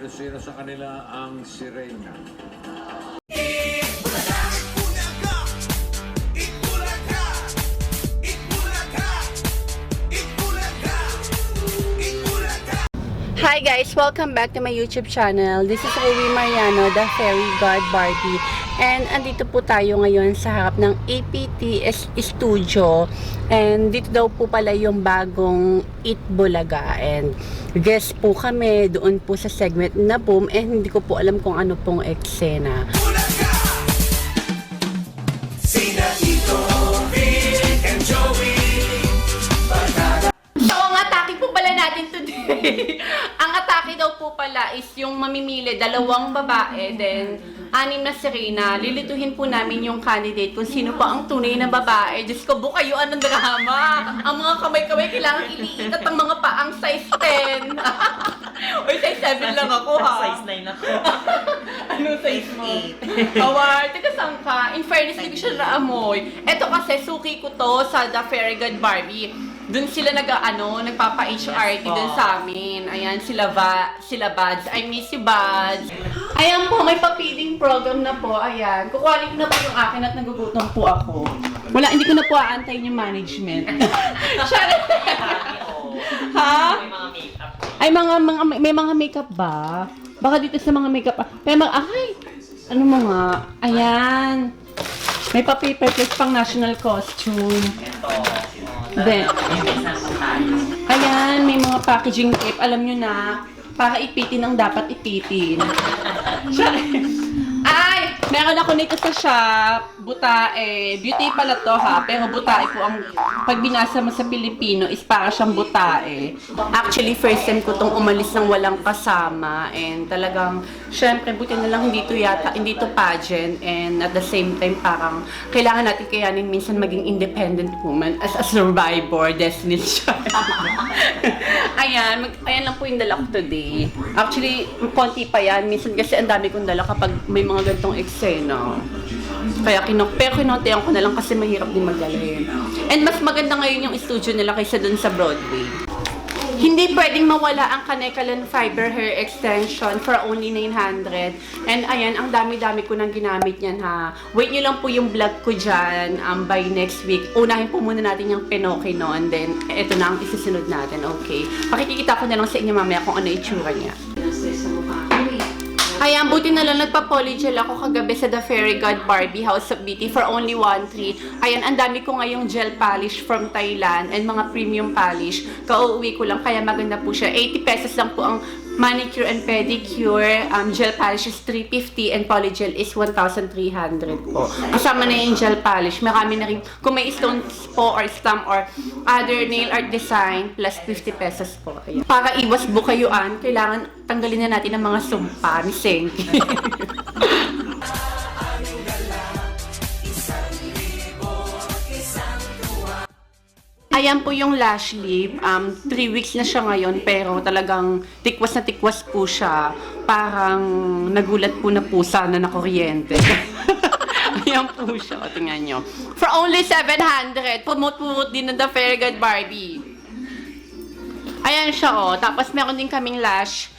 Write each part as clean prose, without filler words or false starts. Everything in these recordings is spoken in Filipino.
sino sa kanila ang sirena? Hi guys! Welcome back to my YouTube channel. This is Uwi Mariano, the Fairy God Barbie. And andito po tayo ngayon sa harap ng APTS Studio. And dito daw po pala yung bagong Eat Bulaga. And guest po kami doon po sa segment na Boom. And hindi ko po alam kung ano pong eksena. Sina Tito, Vic, and Joey. So, ang atake po pala natin today, ang atake daw po pala is yung mamimili, dalawang babae, then 6 na sirena. Lilituhin po namin yung candidate kung sino pa ang tunay na babae. Diyos ko, bukayuan ng drama. Ang mga kamay-kamay kailangan iliit at ang mga paang size 10. Uy, size 7 lang ako ha. Size 9 ako. Ano size mo? Award, teka saan ka? In fairness, hindi ko siya naamoy. Eto kasi, suki ko to sa The Fairy God Barbie. Doon sila nagpapa-HRT doon sa amin. Ayan, sila Bads. I miss you, Bads. Ayan po, may pa-feeding program na po. Ayan, kukuhanin ko na po yung akin at nagugutom po ako. Wala, hindi ko na po aantayin yung management. Charot! Ha? May mga makeup. Ay, may mga makeup ba? Baka dito sa mga makeup. Pero ano mga? Ayan. May pa-paper plate pang national costume. Ito. Then, Tayo. ayan, may mga packaging tape. Alam nyo na, para ipitin ang dapat ipitin. Ay! Meron ako nito sa shop. Butae. Beauty pala to ha. Pero butae po ang pag binasa mo sa Pilipino is para siyang butae. Actually, first time ko tong umalis ng walang kasama. And talagang, syempre, buti na lang hindi to pageant. And at the same time, parang kailangan natin kayanin minsan maging independent woman as a survivor, destiny child. Ayan lang po yung dala ko today. Actually, konti pa yan. Minsan kasi ang dami kong dala kapag may mga ganitong eksena. Kaya kinontihan ko na lang kasi mahirap din magdalhin. And mas maganda ngayon yung studio nila kaysa dun sa Broadway. Hindi pwedeng mawala ang Kanekalan Fiber Hair Extension for only 900. And ayan, ang dami-dami ko nang ginamit yan ha. Wait nyo lang po yung vlog ko dyan by next week. Unahin po muna natin yung Pinoki noon. Then, ito na ang isusunod natin. Okay. Pakikita ko na lang sa inyo mamaya kung ano itsura niya. Ayan, buti na lang nagpa-polygel ako kagabi sa The Fairy God Barbie House of Beauty for only 1,300. Ayan, ang dami ko ngayong gel polish from Thailand and mga premium polish. Kauuwi ko lang, kaya maganda po siya. 80 pesos lang po ang manicure and pedicure. Gel polish is 350 and polygel is 1,300 po. Kasama na yung gel polish. Marami na rin, kung may stones po or stamp or other nail art design, plus 50 pesos po. Ayan. Para iwas bukayuan, kailangan tanggalin na natin ang mga sumpa ni Senki. Ayan po yung lash lip. 3 weeks na siya ngayon pero talagang tikwas na tikwas po siya. Parang nagulat po na pusa na nakuryente. Ayan po siya. O, tingnan nyo. For only 700. Promote din ng The Fairy God Barbie. Ayan siya o. Tapos meron din kaming lash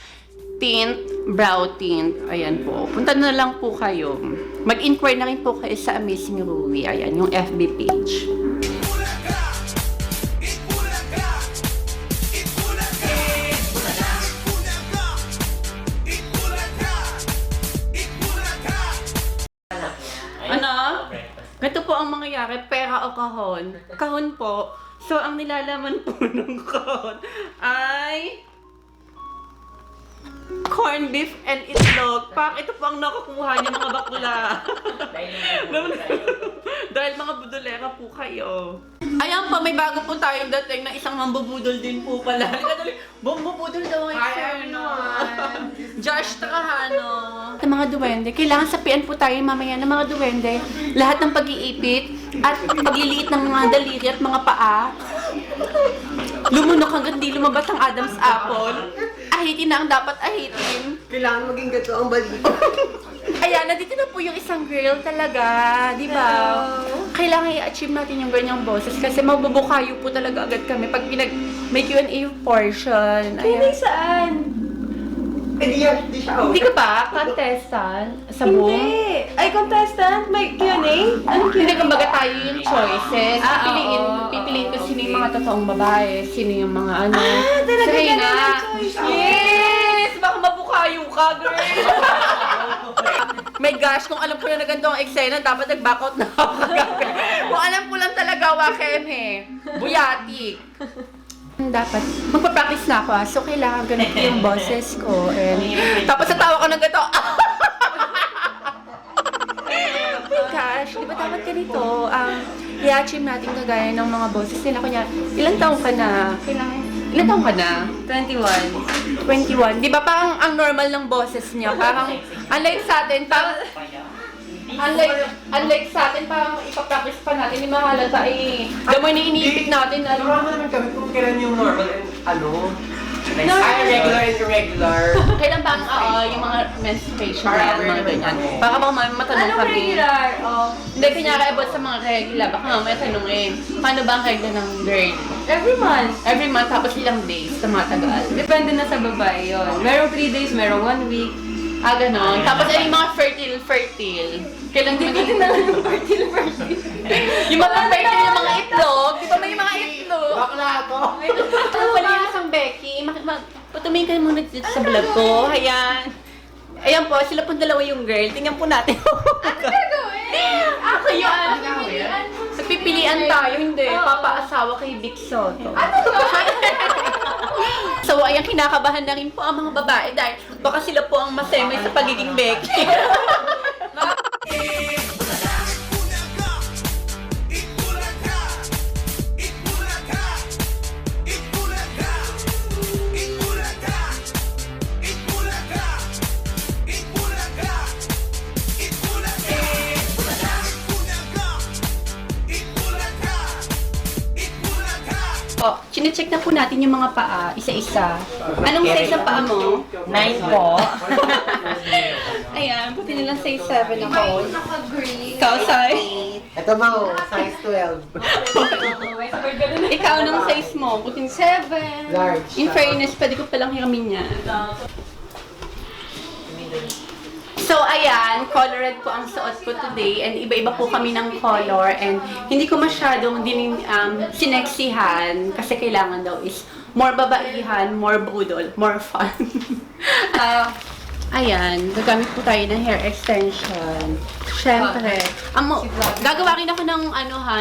tint, brow tint. Ayan po. Punta na lang po kayo. Mag-inquire na rin po kayo sa Amazing Ruby. Ayan, yung FB page. Ganito po ang mangyayari, pera o kahon. Kahon po. So, ang nilalaman po ng kahon ay corned beef and itlog. Ito po ang nakukuha niyo mga bakula. Dahil mga budolera po kayo. Ayan pa, may bago po tayong dating na isang mambubudol din po pala. Bumubudol daw ay Josh Trajano. Ng mga duwende, kailangan sapian po tayo mamaya ng mga duwende. Lahat ng pag-iipit at pagliliit ng mga daliri at mga paa. Lumunok hanggang di lumabas ang Adam's apple. Ahitin na ang dapat ahitin. Kailangan maging gato ang balita. Ayan, nandito na po yung isang girl talaga, di ba? Kailangan i-achieve natin yung ganyang boses kasi mabubukayo po talaga agad kami pag may Q&A portion. Kaya Ayan. saan? Hindi siya Hindi ka ba contestant sa boom? Hindi! Ay, contestant? May Q&A? Anong Hindi, kumbaga tayo yung choices. oo. Pipiliin ko sino yung mga totoong babae, sino yung mga ano. talaga Serena. ganun ang choice. Yes! Baka mabukayo ka, girl. My gosh, kung alam ko na ganito ang eksena, dapat nag-back out na ako kagabi. Kung alam ko lang talaga, wakeme. Buyatik. Dapat, magpa-practice na ako so kailangan ganito yung boses ko. And, tapos natawa ko ng ganito. Oh my gosh, di ba dapat ganito? I-achieve natin kagaya ng mga boses nila. Kanya, ilang taong ka na? Ilang taong ka na? 21. 21. Di ba parang ang normal ng boses niya? Parang, unlike sa atin, parang, unlike sa atin, parang ipapractice pa natin, yung mahalata eh. Damo na iniipit natin, Marami ano. naman kami kung kailan yung normal and No. regular and irregular. Kailan bang, yung mga menstruation na yan, mga ganyan. Baka mamaya matanong Anong kami. regular? Oh. Hindi, kunyari about sa mga regular, baka mamaya tanongin, paano ba ang regla ng girl? Every month. Every month, tapos ilang days, tumatagal. Depende na sa babae yun. Merong 3 days, merong 1 week. Ganon. Tapos ay yung mga fertile. Kailan Hindi ko din alam yung fertile. Yung mga fertile, yung mga itlog. Di ba may mga itlog? Bakla ako! Ano pala yung isang Becky? Patumingin ka muna dito sa vlog ko. Ayan. Ayan po, sila po dalawa yung girl. Tingnan po natin. Ano gagawin? Ako yun. Nagpipilian tayo, hindi. Papa-asawa kay Vic Soto. Ano to? So, ayan, kinakabahan na rin po ang mga babae dahil baka sila po ang masemay sa pagiging Becky. Chinecheck na po natin yung mga paa, isa-isa. Anong size ang paa mo? 9 po. Ayan, buti nilang size 7 ako. Ikaw, size? Ito mo, size 12. Ikaw, anong size mo? Buti 7. Large. In fairness, pwede ko palang hiramin yan. So, ayan, color red po ang suot ko today and iba-iba po kami ng color and hindi ko masyadong sineksihan kasi kailangan daw is more babaihan, more budol, more fun. Ayan, gagamit po tayo ng hair extension. Siyempre, gagawa rin ako ng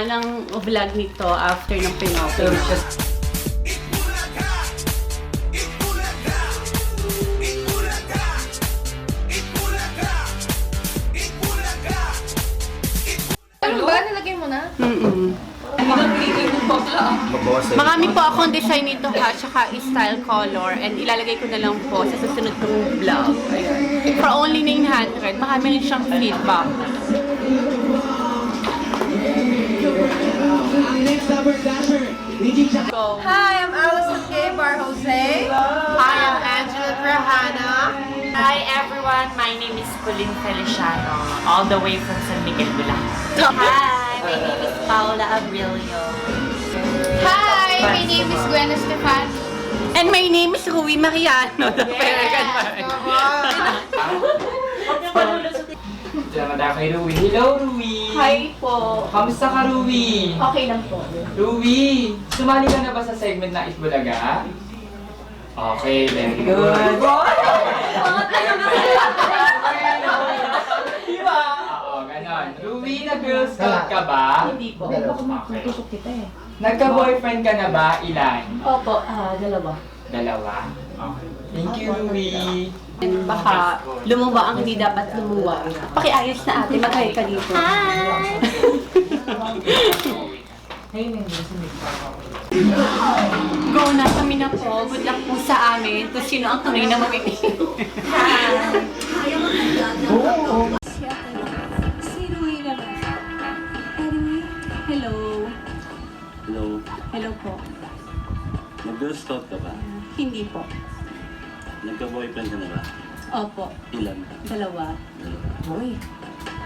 ng vlog nito after ng Pinocchio. Ano ba? Nilagay mo na? Marami po akong design nito ha, tsaka style color, and ilalagay ko na lang po sa susunod kong vlog. Ayan. For only 900, marami rin siyang feedback. Go. Hi, I'm Allison Gay Bar Jose. Hi, I'm Angela Grahana. Hi everyone, my name is Colleen Feliciano, all the way from San Miguel, Bulacan. Hi, my name is Paula Abrilio. Hi, my name is Gwen Estefan. And my name is Rui Mariano. The Peregan Diyan kay Rui. Hello, Rui! Hi po. Kamusta ka, Rui? Okay lang po. Rui, sumali ka na ba sa segment na Itbulaga? Okay, very good. Diba? Oo, ganon. Rui, na-Girl Scout ka ba? Hindi po. Okay. kita eh. Nagka-boyfriend ka na ba? Ilan? Opo, dalawa. Dalawa? Okay. Thank you, Rui. And baka lumuwa ang hindi dapat lumuwa. Pakiayos na ate, mag-hi ka dito. Hi! Go na, kami na po. Good luck po sa amin. Kung sino ang tunay na mamimili. Hello. Hello. Hello po. Mag-girl scout ka ba? Hindi po. Nagka-boyfriend ka na ba? Opo. Ilan? Dalawa. Dalawa. Uy.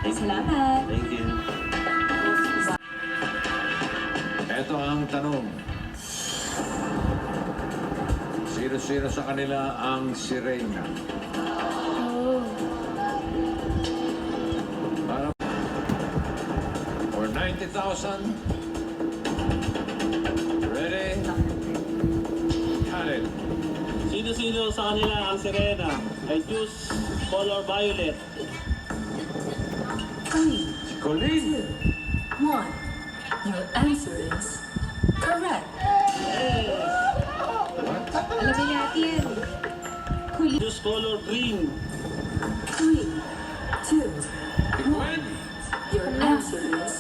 Thank you. Salamat. Thank you. Ito ang tanong. Sino Sino-sino sa kanila ang sirena? Para for 90,000. Ready? Khaled. Sino-sino sa kanila ang sirena? I choose color violet. Si Colleen. One. Your answer is correct. Alam niya natin. Choose color green. 3, 2, Si Gwen. your answer is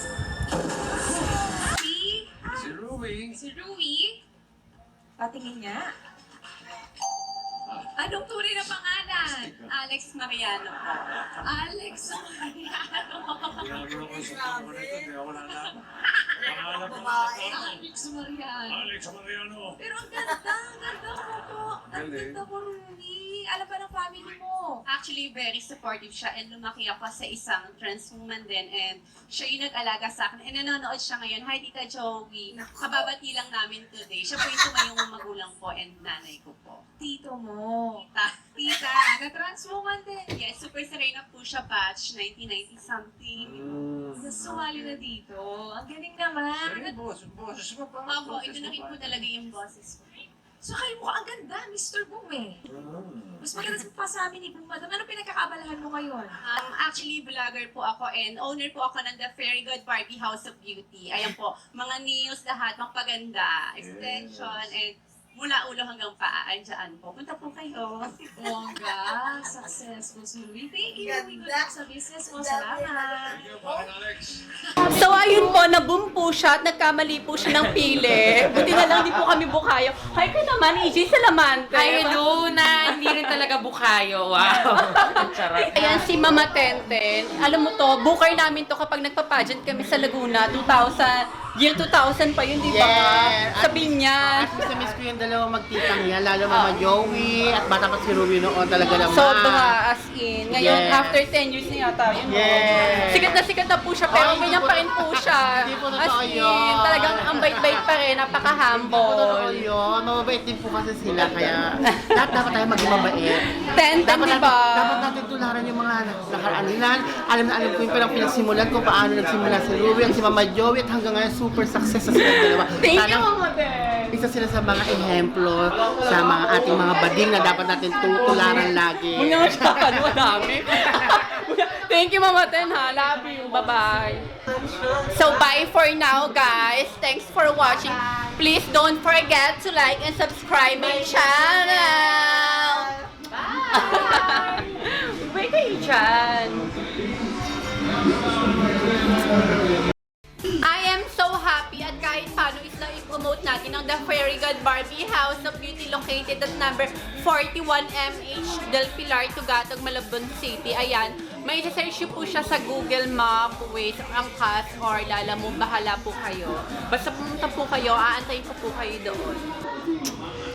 Si Ruby. Si Rui. Patingin niya. Anong tunay na pangalan? Alex Mariano. Alex Mariano. Ginagawa ko sa tama nito. Di ako nalaman. Pangalan ko Alex Mariano. Alex Mariano. Pero ang ganda mo po. Ang ganda mo, Rui. Alam ba ng family mo? Actually, very supportive siya and lumaki ako sa isang trans woman din and siya yung nag-alaga sa akin and nanonood siya ngayon. Hi, Tita Joey. Kababati lang namin today. Siya po yung tumayong magulang ko and nanay ko po. Tito mo. Tita, Na-trans woman din. yes, Super Serena po siya batch, 1990 something. Sumali na dito. Ang galing naman. Boses mo pa. Opo, ito na rin po talaga yung boses ko. So kayo mo ang ganda, Mr. Boom eh. Mas maganda pa sa amin ni Boom Madam. Ano pinagkakabalahan mo ngayon? Actually, vlogger po ako and owner po ako ng The Fairy God Barbie House of Beauty. Ayan po, mga nails lahat, magpaganda, extension, and mula ulo hanggang paa, andyan po. Punta po kayo. Bongga, successful si Rui. Thank you. Good luck sa business mo. Salamat. So ayun po, na-boom po siya at nagkamali po siya ng pili. Buti na lang di po kami bukayo. Hi ka naman, EJ Salamante. Ay, Luna, hindi rin talaga bukayo. Wow. Charot. Ayan si Mama Tenten. Alam mo to, booker namin to kapag nagpa-pageant kami sa Laguna, 2000, year 2000 pa yun, di ba? Yeah. Sabi niya. At miss ko yung dalawang magtitang yan, lalo Mama Joey at bata pa si Ruby noon talaga naman. Sobra, as in. Ngayon, Yes. after 10 years na yata, yun. Yes. Sikat na po siya, pero Ay, hindi ganyan po- pa rin po siya. Hindi po As totoo in, yun. talagang ang bait-bait pa rin, Totoo napaka-humble. yun, mababait din po kasi sila, kaya lahat dapat tayo maging mabait. Tenten, Dapat di natin, ba? dapat natin tularan yung mga nakaraan nila. Alam na alam ko yung palang pinagsimulan kung paano nagsimula si Ruby at si Mama Joey at hanggang ngayon super success sa silang dalawa. Thank you, Sana- Mama Ten. Isa sila sa mga ehemplo sa mga ating mga bading na dapat natin tutularan lagi. Huwag naman siya, ano, madami. Thank you, Mama Ten, ha. Love you. Bye-bye. So, bye for now, guys. Thanks for watching. Please don't forget to like and subscribe my channel. Bye! Wait kayo dyan. I am so happy at kahit paano is na-promote natin ang The Fairy God Barbie House of Beauty located at number 41MH Del Pilar, Tugatog, Malabon City. Ayan, may search po siya sa Google Map, Waze, Angkas, or Lala mo, bahala po kayo. Basta pumunta po kayo, aantayin ko po kayo doon.